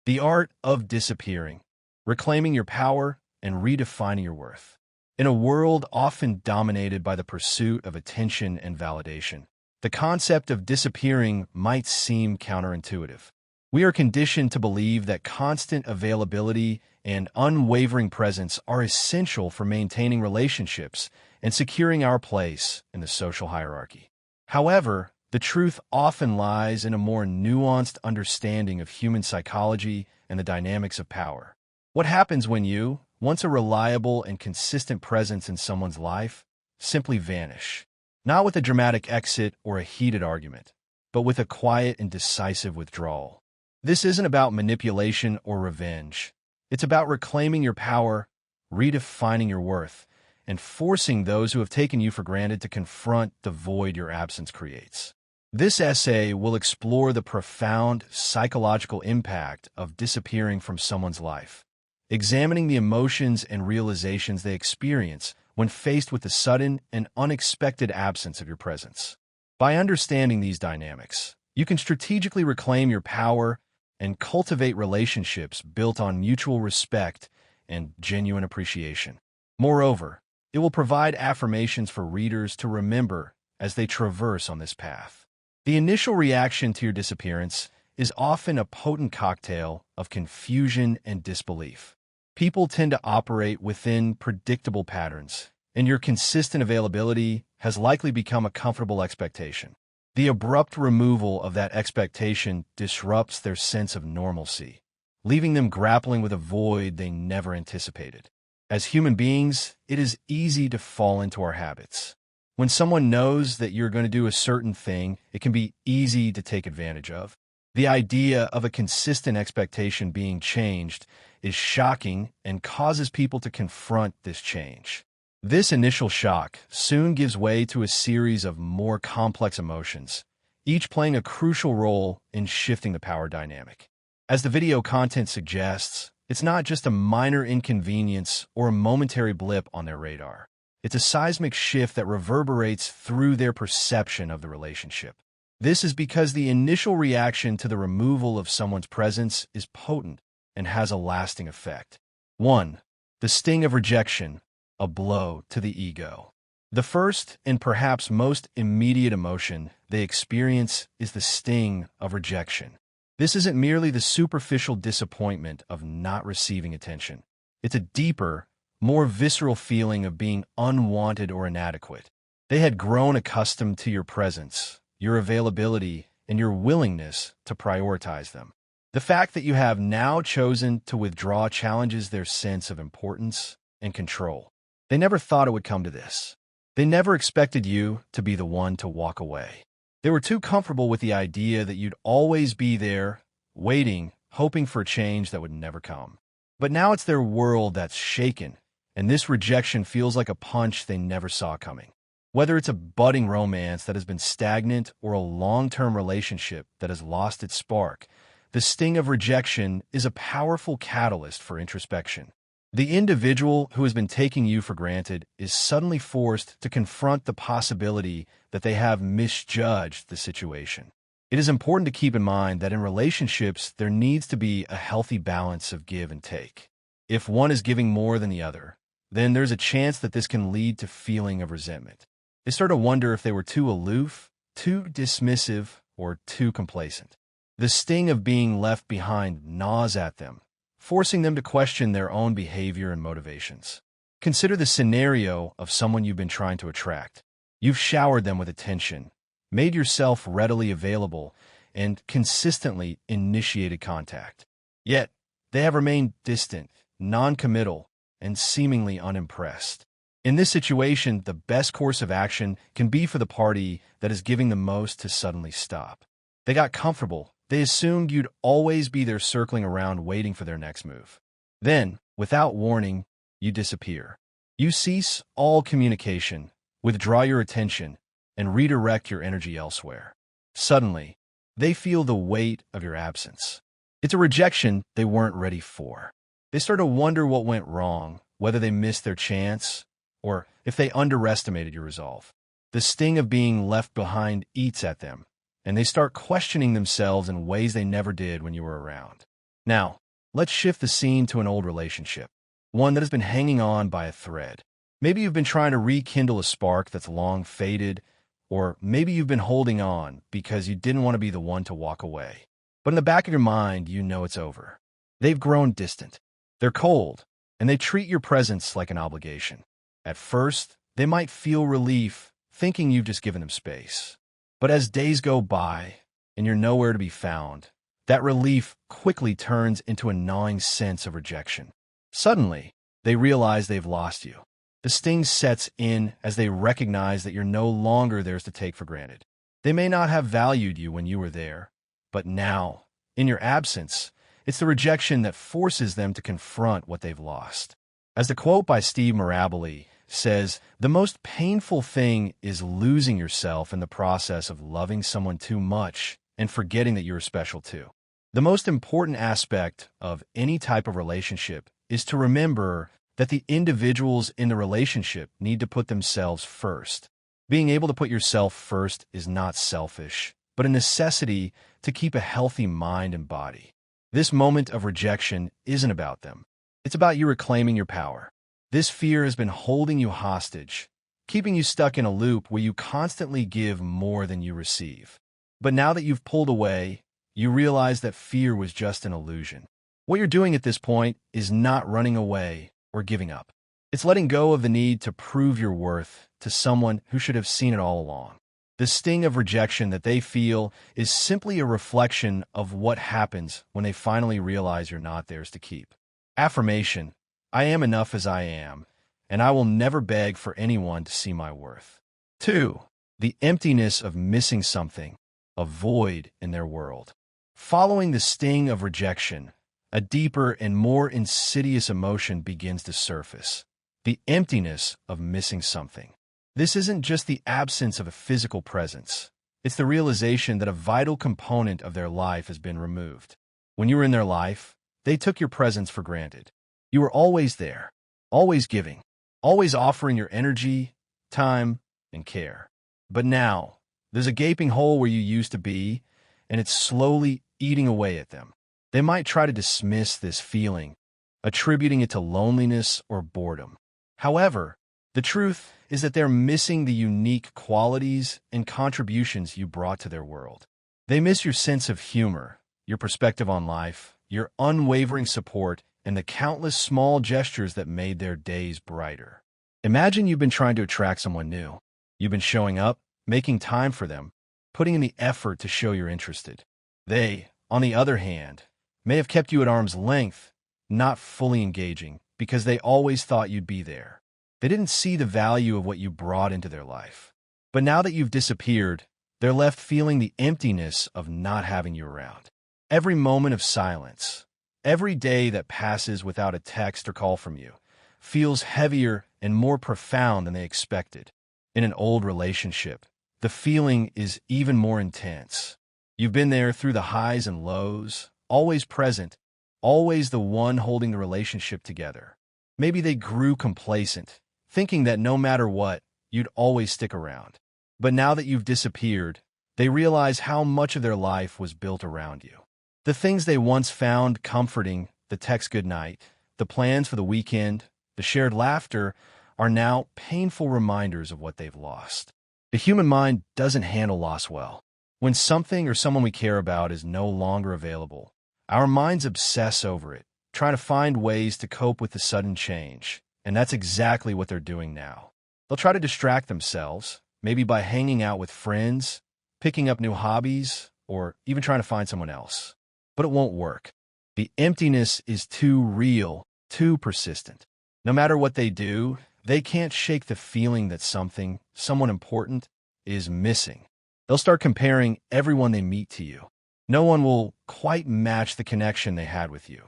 The art of disappearing, reclaiming your power and redefining your worth. In a world often dominated by the pursuit of attention and validation, the concept of disappearing might seem counterintuitive. We are conditioned to believe that constant availability and unwavering presence are essential for maintaining relationships and securing our place in the social hierarchy. However, the truth often lies in a more nuanced understanding of human psychology and the dynamics of power. What happens when you, once a reliable and consistent presence in someone's life, simply vanish? Not with a dramatic exit or a heated argument, but with a quiet and decisive withdrawal. This isn't about manipulation or revenge. It's about reclaiming your power, redefining your worth, and forcing those who have taken you for granted to confront the void your absence creates. This essay will explore the profound psychological impact of disappearing from someone's life, examining the emotions and realizations they experience when faced with the sudden and unexpected absence of your presence. By understanding these dynamics, you can strategically reclaim your power and cultivate relationships built on mutual respect and genuine appreciation. Moreover, it will provide affirmations for readers to remember as they traverse on this path. The initial reaction to your disappearance is often a potent cocktail of confusion and disbelief. People tend to operate within predictable patterns, and your consistent availability has likely become a comfortable expectation. The abrupt removal of that expectation disrupts their sense of normalcy, leaving them grappling with a void they never anticipated. As human beings, it is easy to fall into our habits. When someone knows that you're going to do a certain thing, it can be easy to take advantage of. The idea of a consistent expectation being changed is shocking and causes people to confront this change. This initial shock soon gives way to a series of more complex emotions, each playing a crucial role in shifting the power dynamic. As the video content suggests, it's not just a minor inconvenience or a momentary blip on their radar. It's a seismic shift that reverberates through their perception of the relationship. This is because the initial reaction to the removal of someone's presence is potent and has a lasting effect. 1. The sting of rejection, a blow to the ego. The first and perhaps most immediate emotion they experience is the sting of rejection. This isn't merely the superficial disappointment of not receiving attention. It's a deeper, more visceral feeling of being unwanted or inadequate. They had grown accustomed to your presence, your availability, and your willingness to prioritize them. The fact that you have now chosen to withdraw challenges their sense of importance and control. They never thought it would come to this. They never expected you to be the one to walk away. They were too comfortable with the idea that you'd always be there, waiting, hoping for a change that would never come. But now it's their world that's shaken, and this rejection feels like a punch they never saw coming. Whether it's a budding romance that has been stagnant or a long-term relationship that has lost its spark, the sting of rejection is a powerful catalyst for introspection. The individual who has been taking you for granted is suddenly forced to confront the possibility that they have misjudged the situation. It is important to keep in mind that in relationships, there needs to be a healthy balance of give and take. If one is giving more than the other, then there's a chance that this can lead to feeling of resentment. They start to wonder if they were too aloof, too dismissive, or too complacent. The sting of being left behind gnaws at them, forcing them to question their own behavior and motivations. Consider the scenario of someone you've been trying to attract. You've showered them with attention, made yourself readily available, and consistently initiated contact. Yet, they have remained distant, non-committal, and seemingly unimpressed. In this situation, the best course of action can be for the party that is giving the most to suddenly stop. They got comfortable. They assumed you'd always be there circling around waiting for their next move. Then, without warning, you disappear. You cease all communication, withdraw your attention, and redirect your energy elsewhere. Suddenly, they feel the weight of your absence. It's a rejection they weren't ready for. They start to wonder what went wrong, whether they missed their chance, or if they underestimated your resolve. The sting of being left behind eats at them, and they start questioning themselves in ways they never did when you were around. Now, let's shift the scene to an old relationship, one that has been hanging on by a thread. Maybe you've been trying to rekindle a spark that's long faded, or maybe you've been holding on because you didn't want to be the one to walk away. But in the back of your mind, you know it's over. They've grown distant. They're cold, and they treat your presence like an obligation. At first, they might feel relief, thinking you've just given them space. But as days go by, and you're nowhere to be found, that relief quickly turns into a gnawing sense of rejection. Suddenly, they realize they've lost you. The sting sets in as they recognize that you're no longer theirs to take for granted. They may not have valued you when you were there, but now, in your absence, it's the rejection that forces them to confront what they've lost. As the quote by Steve Maraboli says, "The most painful thing is losing yourself in the process of loving someone too much and forgetting that you're special too." The most important aspect of any type of relationship is to remember that the individuals in the relationship need to put themselves first. Being able to put yourself first is not selfish, but a necessity to keep a healthy mind and body. This moment of rejection isn't about them. It's about you reclaiming your power. This fear has been holding you hostage, keeping you stuck in a loop where you constantly give more than you receive. But now that you've pulled away, you realize that fear was just an illusion. What you're doing at this point is not running away or giving up. It's letting go of the need to prove your worth to someone who should have seen it all along. The sting of rejection that they feel is simply a reflection of what happens when they finally realize you're not theirs to keep. Affirmation: I am enough as I am, and I will never beg for anyone to see my worth. 2. The emptiness of missing something, a void in their world. Following the sting of rejection, a deeper and more insidious emotion begins to surface: the emptiness of missing something. This isn't just the absence of a physical presence. It's the realization that a vital component of their life has been removed. When you were in their life, they took your presence for granted. You were always there, always giving, always offering your energy, time, and care. But now, there's a gaping hole where you used to be, and it's slowly eating away at them. They might try to dismiss this feeling, attributing it to loneliness or boredom. However, the truth is that they're missing the unique qualities and contributions you brought to their world. They miss your sense of humor, your perspective on life, your unwavering support, and the countless small gestures that made their days brighter. Imagine you've been trying to attract someone new. You've been showing up, making time for them, putting in the effort to show you're interested. They, on the other hand, may have kept you at arm's length, not fully engaging, because they always thought you'd be there. They didn't see the value of what you brought into their life. But now that you've disappeared, they're left feeling the emptiness of not having you around. Every moment of silence, every day that passes without a text or call from you, feels heavier and more profound than they expected. In an old relationship, the feeling is even more intense. You've been there through the highs and lows, always present, always the one holding the relationship together. Maybe they grew complacent, thinking that no matter what, you'd always stick around. But now that you've disappeared, they realize how much of their life was built around you. The things they once found comforting, the text goodnight, the plans for the weekend, the shared laughter, are now painful reminders of what they've lost. The human mind doesn't handle loss well. When something or someone we care about is no longer available, our minds obsess over it, trying to find ways to cope with the sudden change. And that's exactly what they're doing now. They'll try to distract themselves, maybe by hanging out with friends, picking up new hobbies, or even trying to find someone else. But it won't work. The emptiness is too real, too persistent. No matter what they do, they can't shake the feeling that someone important, is missing. They'll start comparing everyone they meet to you. No one will quite match the connection they had with you.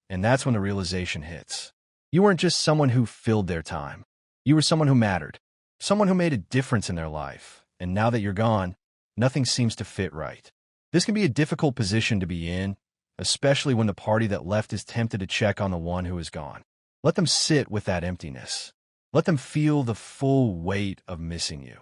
And that's when the realization hits. You weren't just someone who filled their time. You were someone who mattered, someone who made a difference in their life. And now that you're gone, nothing seems to fit right. This can be a difficult position to be in, especially when the party that left is tempted to check on the one who is gone. Let them sit with that emptiness. Let them feel the full weight of missing you.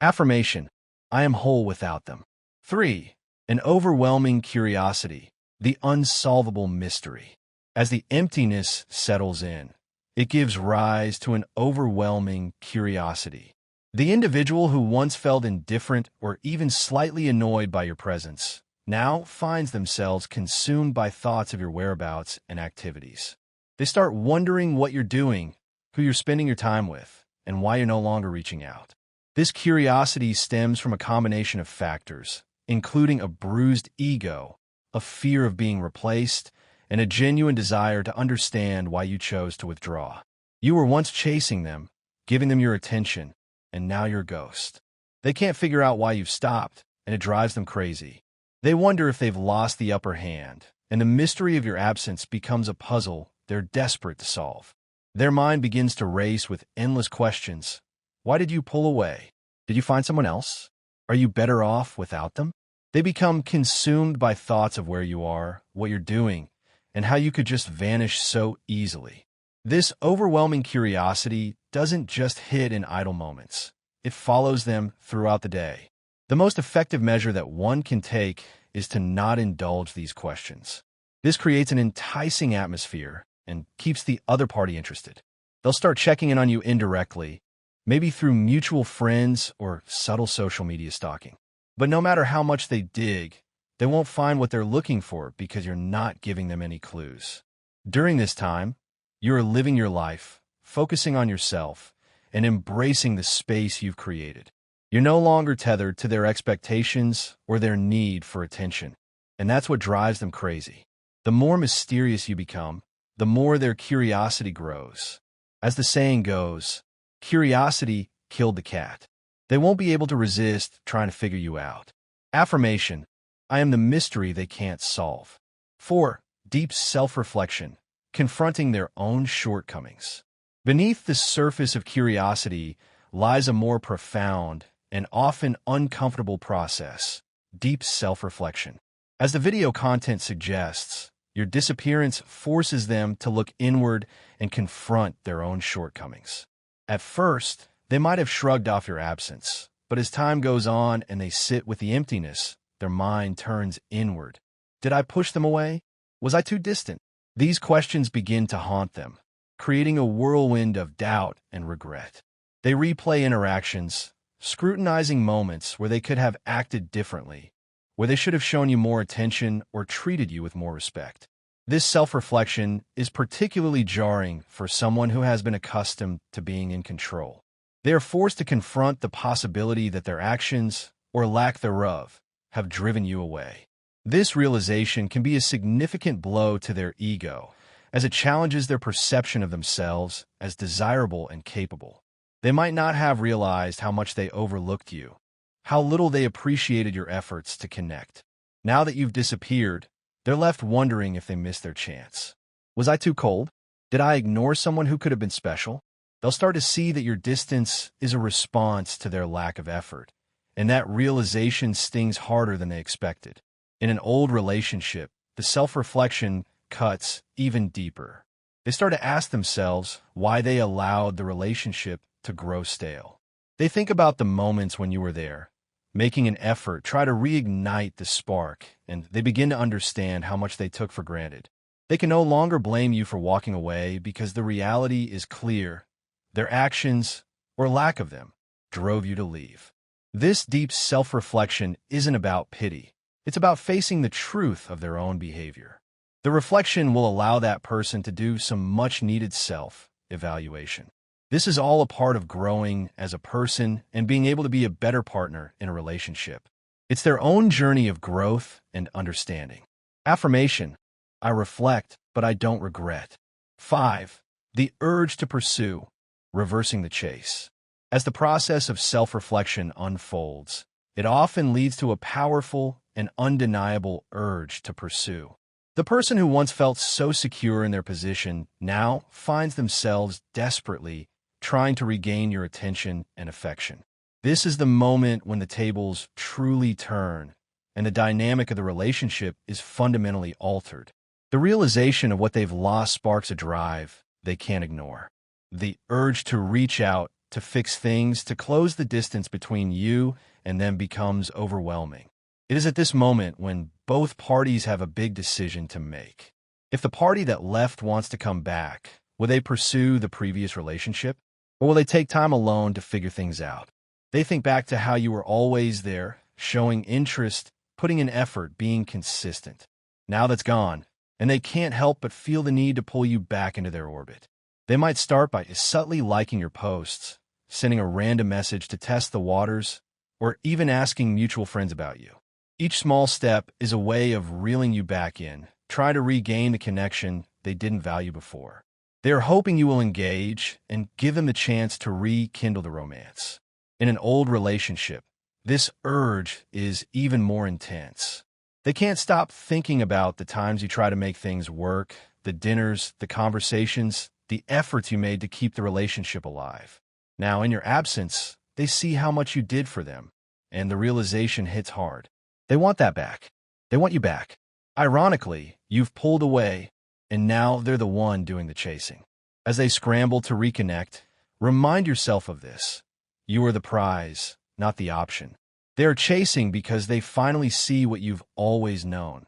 Affirmation: I am whole without them. 3. An overwhelming curiosity, the unsolvable mystery. As the emptiness settles in, it gives rise to an overwhelming curiosity. The individual who once felt indifferent or even slightly annoyed by your presence now finds themselves consumed by thoughts of your whereabouts and activities. They start wondering what you're doing, who you're spending your time with, and why you're no longer reaching out. This curiosity stems from a combination of factors, including a bruised ego, a fear of being replaced, and a genuine desire to understand why you chose to withdraw. You were once chasing them, giving them your attention, and now you're a ghost. They can't figure out why you've stopped, and it drives them crazy. They wonder if they've lost the upper hand, and the mystery of your absence becomes a puzzle they're desperate to solve. Their mind begins to race with endless questions. Why did you pull away? Did you find someone else? Are you better off without them? They become consumed by thoughts of where you are, what you're doing, and how you could just vanish so easily. This overwhelming curiosity doesn't just hit in idle moments. It follows them throughout the day. The most effective measure that one can take is to not indulge these questions. This creates an enticing atmosphere and keeps the other party interested. They'll start checking in on you indirectly, maybe through mutual friends or subtle social media stalking. But no matter how much they dig, they won't find what they're looking for because you're not giving them any clues. During this time, you're living your life, focusing on yourself, and embracing the space you've created. You're no longer tethered to their expectations or their need for attention, and that's what drives them crazy. The more mysterious you become, the more their curiosity grows. As the saying goes, curiosity killed the cat. They won't be able to resist trying to figure you out. Affirmation: I am the mystery they can't solve. 4. Deep self-reflection, confronting their own shortcomings. Beneath the surface of curiosity lies a more profound and often uncomfortable process: deep self-reflection. As the video content suggests, your disappearance forces them to look inward and confront their own shortcomings. At first, they might have shrugged off your absence, but as time goes on and they sit with the emptiness, their mind turns inward. Did I push them away? Was I too distant? These questions begin to haunt them, creating a whirlwind of doubt and regret. They replay interactions, scrutinizing moments where they could have acted differently, where they should have shown you more attention or treated you with more respect. This self-reflection is particularly jarring for someone who has been accustomed to being in control. They are forced to confront the possibility that their actions, or lack thereof, have driven you away. This realization can be a significant blow to their ego, as it challenges their perception of themselves as desirable and capable. They might not have realized how much they overlooked you, how little they appreciated your efforts to connect. Now that you've disappeared, they're left wondering if they missed their chance. Was I too cold? Did I ignore someone who could have been special? They'll start to see that your distance is a response to their lack of effort, and that realization stings harder than they expected. In an old relationship, the self-reflection cuts even deeper. They start to ask themselves why they allowed the relationship to grow stale. They think about the moments when you were there, making an effort, try to reignite the spark, and they begin to understand how much they took for granted. They can no longer blame you for walking away because the reality is clear. Their actions, or lack of them, drove you to leave. This deep self-reflection isn't about pity. It's about facing the truth of their own behavior. The reflection will allow that person to do some much-needed self-evaluation. This is all a part of growing as a person and being able to be a better partner in a relationship. It's their own journey of growth and understanding. Affirmation: I reflect, but I don't regret. 5. The urge to pursue, reversing the chase. As the process of self-reflection unfolds, it often leads to a powerful and undeniable urge to pursue. The person who once felt so secure in their position now finds themselves desperately trying to regain your attention and affection. This is the moment when the tables truly turn, and the dynamic of the relationship is fundamentally altered. The realization of what they've lost sparks a drive they can't ignore. The urge to reach out, to fix things, to close the distance between you and them becomes overwhelming. It is at this moment when both parties have a big decision to make. If the party that left wants to come back, will they pursue the previous relationship? Or will they take time alone to figure things out? They think back to how you were always there, showing interest, putting in effort, being consistent. Now that's gone, and they can't help but feel the need to pull you back into their orbit. They might start by subtly liking your posts, sending a random message to test the waters, or even asking mutual friends about you. Each small step is a way of reeling you back in, try to regain the connection they didn't value before. They are hoping you will engage and give them the chance to rekindle the romance. In an old relationship, this urge is even more intense. They can't stop thinking about the times you try to make things work, the dinners, the conversations, the efforts you made to keep the relationship alive. Now, in your absence, they see how much you did for them, and the realization hits hard. They want that back. They want you back. Ironically, you've pulled away, and now they're the one doing the chasing. As they scramble to reconnect, remind yourself of this. You are the prize, not the option. They are chasing because they finally see what you've always known.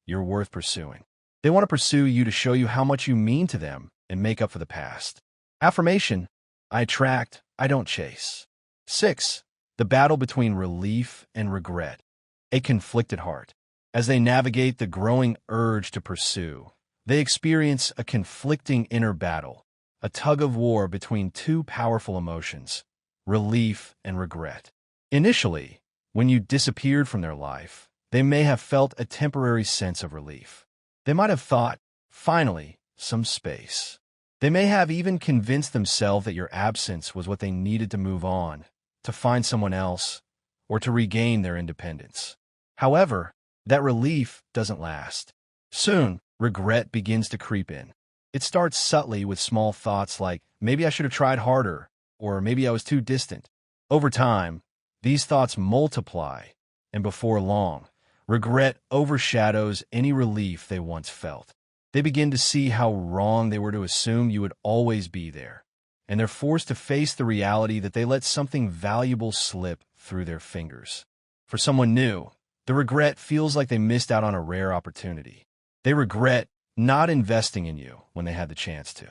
You're worth pursuing. They want to pursue you to show you how much you mean to them and make up for the past. Affirmation: I attract, I don't chase. 6. The battle between relief and regret. A conflicted heart. As they navigate the growing urge to pursue, they experience a conflicting inner battle, a tug-of-war between two powerful emotions, relief and regret. Initially, when you disappeared from their life, they may have felt a temporary sense of relief. They might have thought, finally, some space. They may have even convinced themselves that your absence was what they needed to move on, to find someone else, or to regain their independence. However, that relief doesn't last. Soon, regret begins to creep in. It starts subtly with small thoughts like, maybe I should have tried harder, or maybe I was too distant. Over time, these thoughts multiply, and before long, regret overshadows any relief they once felt. They begin to see how wrong they were to assume you would always be there, and they're forced to face the reality that they let something valuable slip through their fingers. For someone new, the regret feels like they missed out on a rare opportunity. They regret not investing in you when they had the chance to.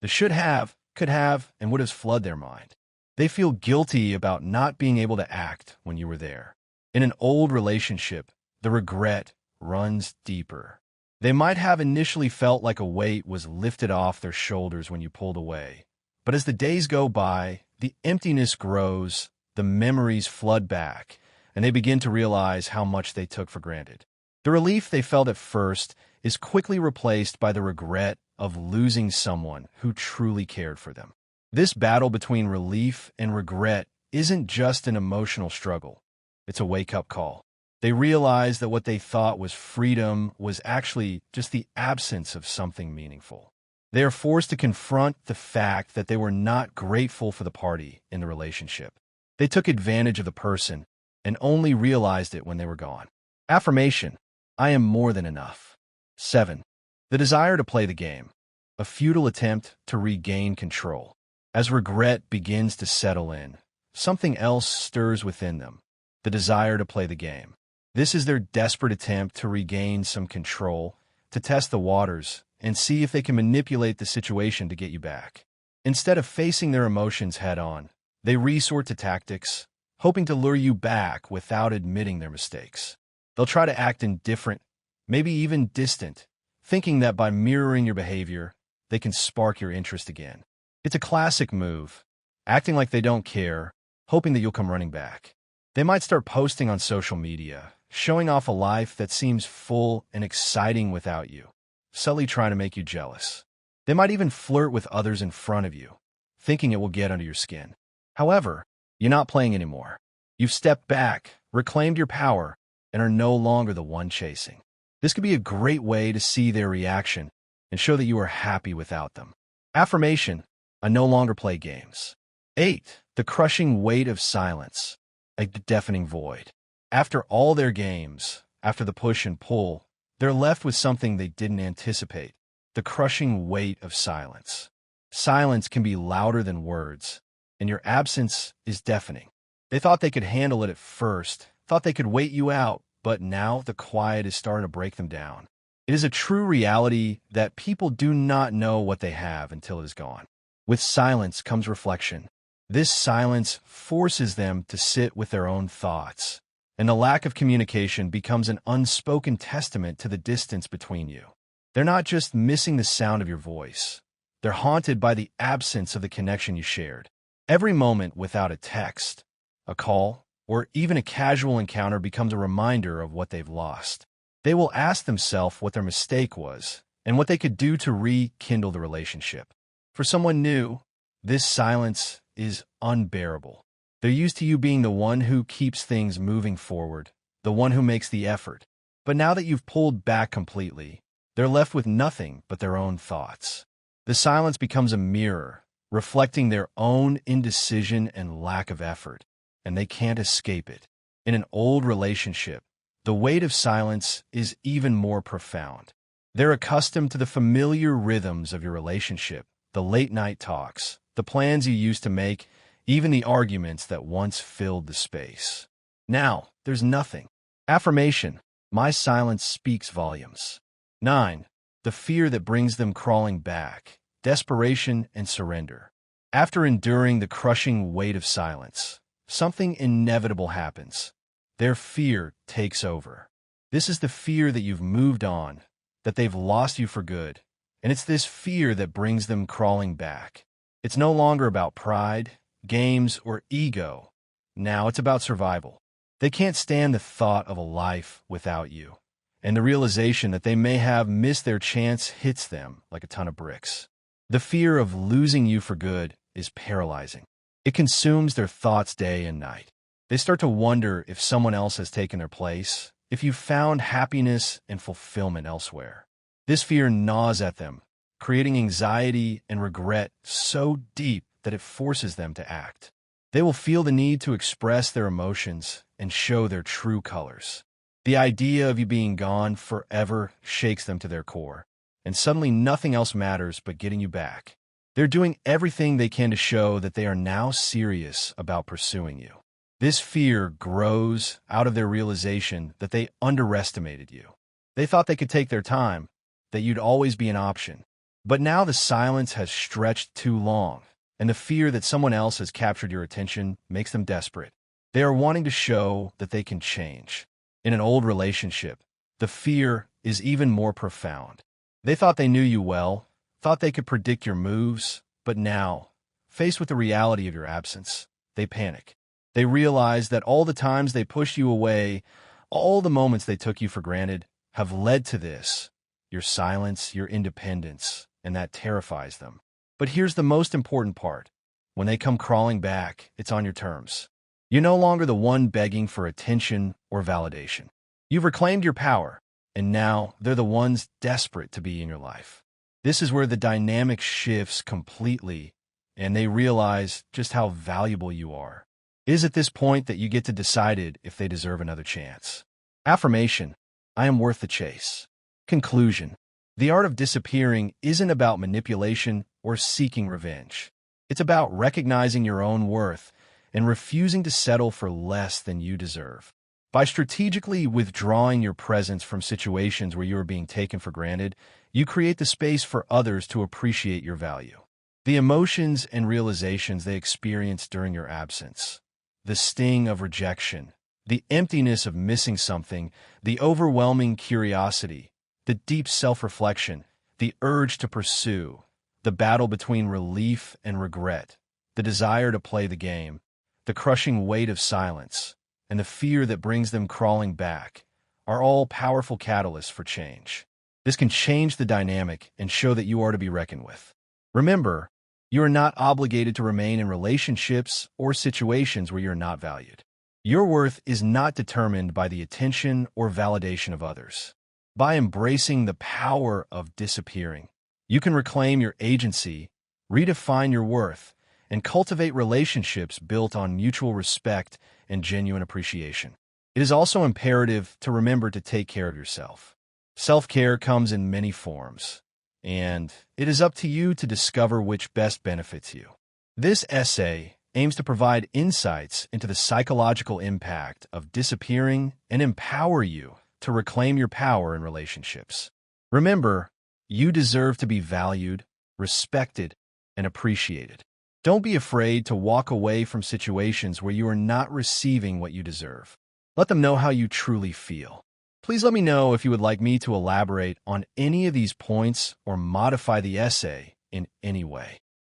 The should have, could have, and would have flooded their mind. They feel guilty about not being able to act when you were there. In an old relationship, the regret runs deeper. They might have initially felt like a weight was lifted off their shoulders when you pulled away. But as the days go by, the emptiness grows, the memories flood back, and they begin to realize how much they took for granted. The relief they felt at first is quickly replaced by the regret of losing someone who truly cared for them. This battle between relief and regret isn't just an emotional struggle. It's a wake-up call. They realize that what they thought was freedom was actually just the absence of something meaningful. They are forced to confront the fact that they were not grateful for the party in the relationship. They took advantage of the person and only realized it when they were gone. Affirmation: I am more than enough. 7. The desire to play the game. A futile attempt to regain control. As regret begins to settle in, something else stirs within them: the desire to play the game. This is their desperate attempt to regain some control, to test the waters, and see if they can manipulate the situation to get you back. Instead of facing their emotions head-on, they resort to tactics, hoping to lure you back without admitting their mistakes. They'll try to act indifferent, maybe even distant, thinking that by mirroring your behavior, they can spark your interest again. It's a classic move, acting like they don't care, hoping that you'll come running back. They might start posting on social media, showing off a life that seems full and exciting without you, subtly trying to make you jealous. They might even flirt with others in front of you, thinking it will get under your skin. However, you're not playing anymore. You've stepped back, reclaimed your power, and are no longer the one chasing. This could be a great way to see their reaction and show that you are happy without them. Affirmation: I no longer play games. 8. The crushing weight of silence. A deafening void. After all their games, after the push and pull, they're left with something they didn't anticipate: the crushing weight of silence. Silence can be louder than words, and your absence is deafening. They thought they could handle it at first, thought they could wait you out, but now the quiet is starting to break them down. It is a true reality that people do not know what they have until it is gone. With silence comes reflection. This silence forces them to sit with their own thoughts, and the lack of communication becomes an unspoken testament to the distance between you. They're not just missing the sound of your voice. They're haunted by the absence of the connection you shared. Every moment without a text, a call, or even a casual encounter becomes a reminder of what they've lost. They will ask themselves what their mistake was and what they could do to rekindle the relationship. For someone new, this silence is unbearable. They're used to you being the one who keeps things moving forward, the one who makes the effort. But now that you've pulled back completely, they're left with nothing but their own thoughts. The silence becomes a mirror, reflecting their own indecision and lack of effort, and they can't escape it. In an old relationship, the weight of silence is even more profound. They're accustomed to the familiar rhythms of your relationship, the late-night talks, the plans you used to make, even the arguments that once filled the space. Now, there's nothing. Affirmation: my silence speaks volumes. 9. The fear that brings them crawling back, desperation and surrender. After enduring the crushing weight of silence, something inevitable happens. Their fear takes over. This is the fear that you've moved on, that they've lost you for good, and it's this fear that brings them crawling back. It's no longer about pride, games, or ego. Now it's about survival. They can't stand the thought of a life without you, and the realization that they may have missed their chance hits them like a ton of bricks. The fear of losing you for good is paralyzing. It consumes their thoughts day and night. They start to wonder if someone else has taken their place, if you've found happiness and fulfillment elsewhere. This fear gnaws at them, creating anxiety and regret so deep that it forces them to act. They will feel the need to express their emotions and show their true colors. The idea of you being gone forever shakes them to their core, and suddenly nothing else matters but getting you back. They're doing everything they can to show that they are now serious about pursuing you. This fear grows out of their realization that they underestimated you. They thought they could take their time, that you'd always be an option. But now the silence has stretched too long, and the fear that someone else has captured your attention makes them desperate. They are wanting to show that they can change. In an old relationship, the fear is even more profound. They thought they knew you well, thought they could predict your moves, but now, faced with the reality of your absence, they panic. They realize that all the times they pushed you away, all the moments they took you for granted, have led to this: your silence, your independence, and that terrifies them. But here's the most important part. When they come crawling back, it's on your terms. You're no longer the one begging for attention or validation. You've reclaimed your power, and now they're the ones desperate to be in your life. This is where the dynamic shifts completely, and they realize just how valuable you are. It is at this point that you get to decide if they deserve another chance. Affirmation: I am worth the chase. Conclusion: the art of disappearing isn't about manipulation or seeking revenge. It's about recognizing your own worth and refusing to settle for less than you deserve. By strategically withdrawing your presence from situations where you are being taken for granted, you create the space for others to appreciate your value. The emotions and realizations they experience during your absence, the sting of rejection, the emptiness of missing something, the overwhelming curiosity, the deep self-reflection, the urge to pursue, the battle between relief and regret, the desire to play the game, the crushing weight of silence, and the fear that brings them crawling back are all powerful catalysts for change. This can change the dynamic and show that you are to be reckoned with. Remember, you are not obligated to remain in relationships or situations where you're not valued. Your worth is not determined by the attention or validation of others. By embracing the power of disappearing, you can reclaim your agency, redefine your worth, and cultivate relationships built on mutual respect and genuine appreciation. It is also imperative to remember to take care of yourself. Self-care comes in many forms, and it is up to you to discover which best benefits you. This essay aims to provide insights into the psychological impact of disappearing and empower you to reclaim your power in relationships. Remember, you deserve to be valued, respected, and appreciated. Don't be afraid to walk away from situations where you are not receiving what you deserve. Let them know how you truly feel. Please let me know if you would like me to elaborate on any of these points or modify the essay in any way.